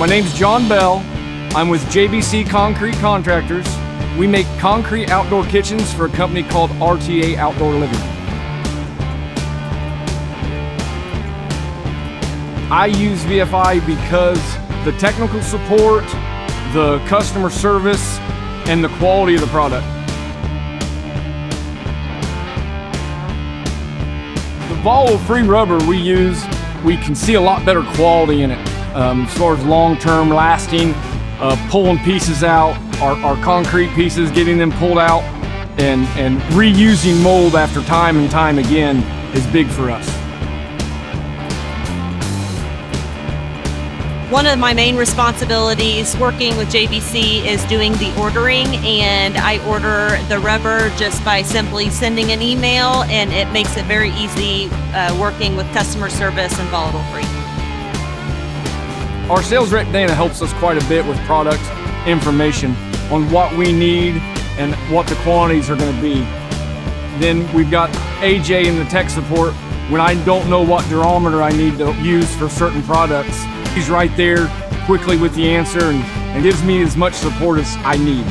My name's John Bell. I'm with JBC Concrete Contractors. We make concrete outdoor kitchens for a company called RTA Outdoor Living. I use VFI because the technical support, the customer service, and the quality of the product. The volatile-free rubber we use, we can see a lot better quality in it as far as long-term lasting, pulling pieces out, our concrete pieces, getting them pulled out, and reusing mold after time and time again is big for us. One of my main responsibilities working with JBC is doing the ordering, and I order the rubber just by simply sending an email, and it makes it very easy working with customer service and volatile free. Our sales rep Dana helps us quite a bit with product information on what we need and what the quantities are going to be. Then we've got AJ in the tech support. When I don't know what durometer I need to use for certain products, he's right there quickly with the answer and gives me as much support as I need.